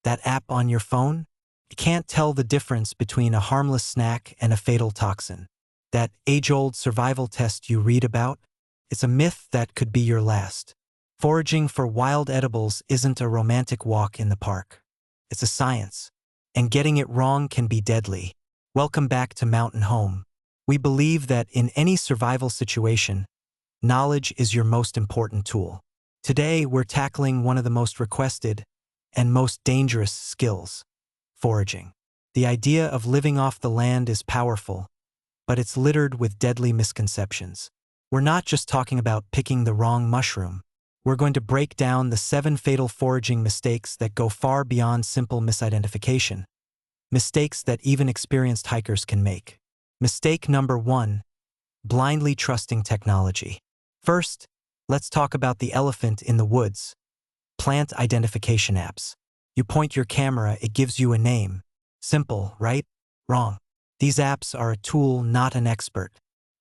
That app on your phone? It can't tell the difference between a harmless snack and a fatal toxin. That age-old survival test you read about? It's a myth that could be your last. Foraging for wild edibles isn't a romantic walk in the park. It's a science, and getting it wrong can be deadly. Welcome back to Mountain Home. We believe that in any survival situation, knowledge is your most important tool. Today, we're tackling one of the most requested and most dangerous skills: foraging. The idea of living off the land is powerful, but it's littered with deadly misconceptions. We're not just talking about picking the wrong mushroom. We're going to break down the 7 fatal foraging mistakes that go far beyond simple misidentification. Mistakes that even experienced hikers can make. Mistake number 1: blindly trusting technology. First, let's talk about the elephant in the woods: plant identification apps. You point your camera, it gives you a name. Simple, right? Wrong. These apps are a tool, not an expert.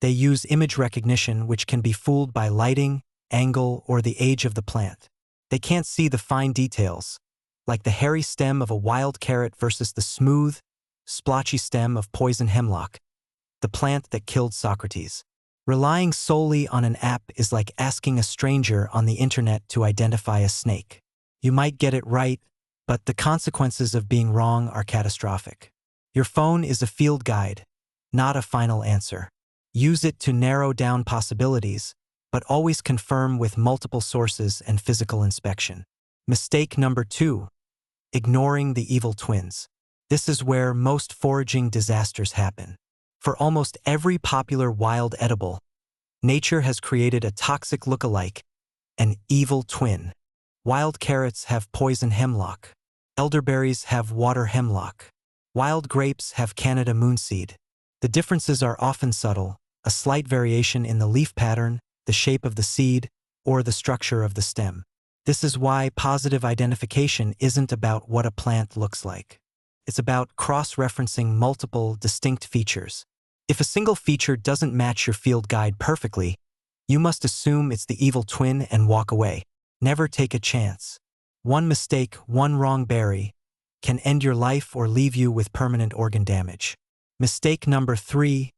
They use image recognition, which can be fooled by lighting, angle, or the age of the plant. They can't see the fine details, like the hairy stem of a wild carrot versus the smooth, splotchy stem of poison hemlock, the plant that killed Socrates. Relying solely on an app is like asking a stranger on the internet to identify a snake. You might get it right, but the consequences of being wrong are catastrophic. Your phone is a field guide, not a final answer. Use it to narrow down possibilities, but always confirm with multiple sources and physical inspection. Mistake number 2: ignoring the evil twins. This is where most foraging disasters happen. For almost every popular wild edible, nature has created a toxic look-alike, an evil twin. Wild carrots have poison hemlock. Elderberries have water hemlock. Wild grapes have Canada moonseed. The differences are often subtle: a slight variation in the leaf pattern, the shape of the seed, or the structure of the stem. This is why positive identification isn't about what a plant looks like. It's about cross-referencing multiple, distinct features. If a single feature doesn't match your field guide perfectly, you must assume it's the evil twin and walk away. Never take a chance. One mistake, one wrong berry, can end your life or leave you with permanent organ damage. Mistake number 3: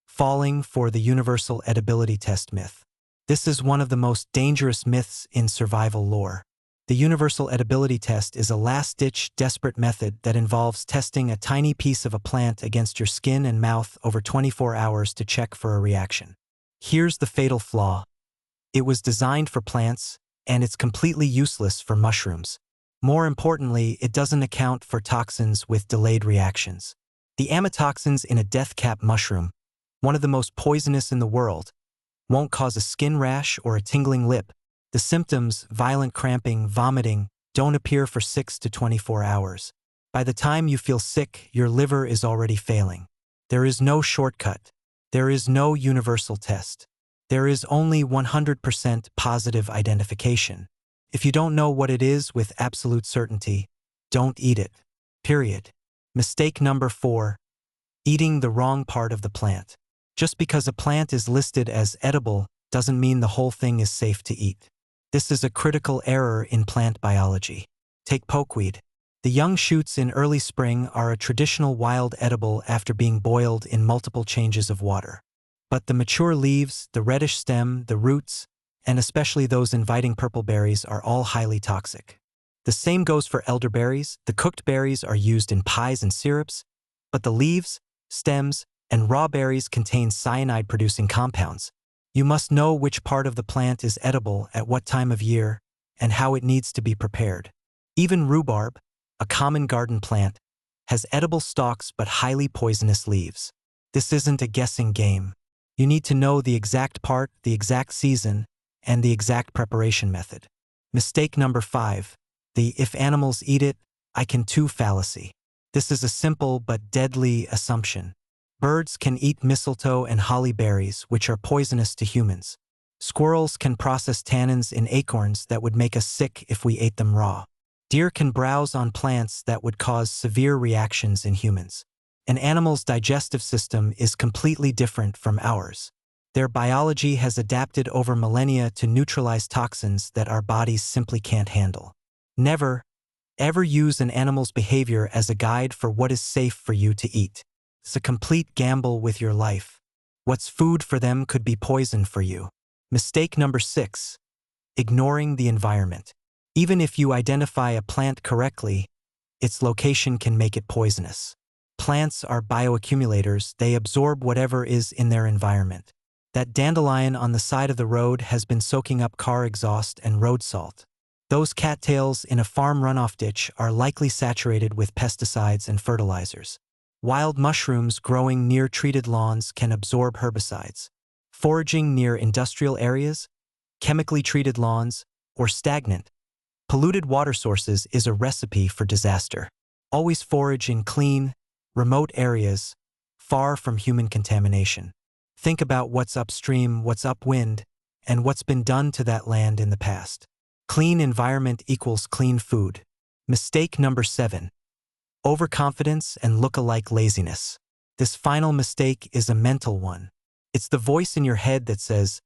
falling for the Universal Edibility Test myth. This is one of the most dangerous myths in survival lore. The Universal Edibility Test is a last-ditch, desperate method that involves testing a tiny piece of a plant against your skin and mouth over 24 hours to check for a reaction. Here's the fatal flaw: it was designed for plants, and it's completely useless for mushrooms. More importantly, it doesn't account for toxins with delayed reactions. The amatoxins in a death cap mushroom, one of the most poisonous in the world, won't cause a skin rash or a tingling lip. The symptoms, violent cramping, vomiting, don't appear for 6 to 24 hours. By the time you feel sick, your liver is already failing. There is no shortcut. There is no universal test. There is only 100% positive identification. If you don't know what it is with absolute certainty, don't eat it. Period. Mistake number 4: eating the wrong part of the plant. Just because a plant is listed as edible doesn't mean the whole thing is safe to eat. This is a critical error in plant biology. Take pokeweed. The young shoots in early spring are a traditional wild edible after being boiled in multiple changes of water. But the mature leaves, the reddish stem, the roots, and especially those inviting purple berries are all highly toxic. The same goes for elderberries. The cooked berries are used in pies and syrups, but the leaves, stems, and raw berries contain cyanide-producing compounds. You must know which part of the plant is edible at what time of year and how it needs to be prepared. Even rhubarb, a common garden plant, has edible stalks but highly poisonous leaves. This isn't a guessing game. You need to know the exact part, the exact season, and the exact preparation method. Mistake number 5: the "if animals eat it, I can too" fallacy. This is a simple but deadly assumption. Birds can eat mistletoe and holly berries, which are poisonous to humans. Squirrels can process tannins in acorns that would make us sick if we ate them raw. Deer can browse on plants that would cause severe reactions in humans. An animal's digestive system is completely different from ours. Their biology has adapted over millennia to neutralize toxins that our bodies simply can't handle. Never, Ever use an animal's behavior as a guide for what is safe for you to eat? It's a complete gamble with your life. What's food for them could be poison for you. Mistake number 6. Ignoring the environment. Even if you identify a plant correctly, its location can make it poisonous. Plants are bioaccumulators. They absorb whatever is in their environment. That dandelion on the side of the road has been soaking up car exhaust and road salt. Those cattails in a farm runoff ditch are likely saturated with pesticides and fertilizers. Wild mushrooms growing near treated lawns can absorb herbicides. Foraging near industrial areas, chemically treated lawns, or stagnant, polluted water sources is a recipe for disaster. Always forage in clean, remote areas, far from human contamination. Think about what's upstream, what's upwind, and what's been done to that land in the past. Clean environment equals clean food. Mistake number 7. Overconfidence and look-alike laziness. This final mistake is a mental one. It's the voice in your head that says,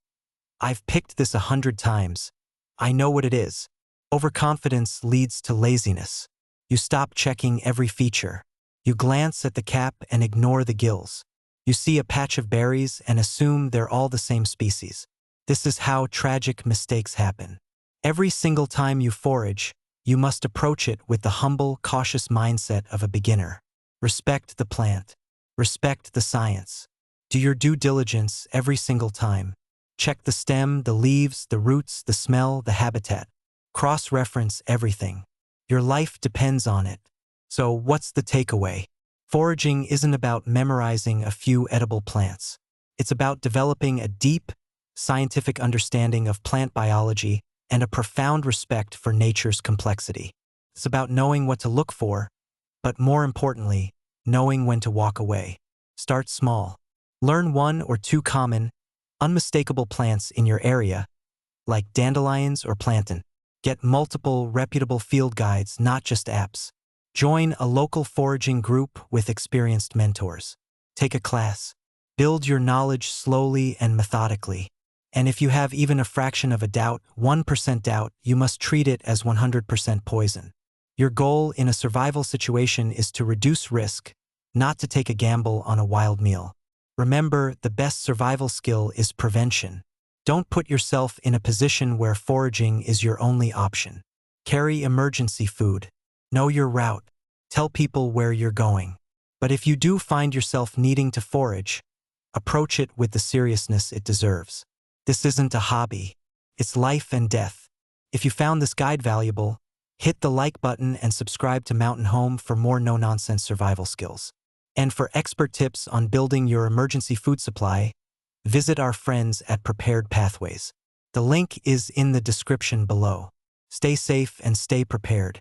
"I've picked this 100 times. I know what it is." Overconfidence leads to laziness. You stop checking every feature. You glance at the cap and ignore the gills. You see a patch of berries and assume they're all the same species. This is how tragic mistakes happen. Every single time you forage, you must approach it with the humble, cautious mindset of a beginner. Respect the plant. Respect the science. Do your due diligence every single time. Check the stem, the leaves, the roots, the smell, the habitat. Cross-reference everything. Your life depends on it. So what's the takeaway? Foraging isn't about memorizing a few edible plants. It's about developing a deep, scientific understanding of plant biology and a profound respect for nature's complexity. It's about knowing what to look for, but more importantly, knowing when to walk away. Start small. Learn 1 or 2 common, unmistakable plants in your area, like dandelions or plantain. Get multiple reputable field guides, not just apps. Join a local foraging group with experienced mentors. Take a class. Build your knowledge slowly and methodically. And if you have even a fraction of a doubt, 1% doubt, you must treat it as 100% poison. Your goal in a survival situation is to reduce risk, not to take a gamble on a wild meal. Remember, the best survival skill is prevention. Don't put yourself in a position where foraging is your only option. Carry emergency food. Know your route. Tell people where you're going. But if you do find yourself needing to forage, approach it with the seriousness it deserves. This isn't a hobby. It's life and death. If you found this guide valuable, hit the like button and subscribe to Mountain Home for more no-nonsense survival skills. And for expert tips on building your emergency food supply, visit our friends at Prepared Pathways. The link is in the description below. Stay safe and stay prepared.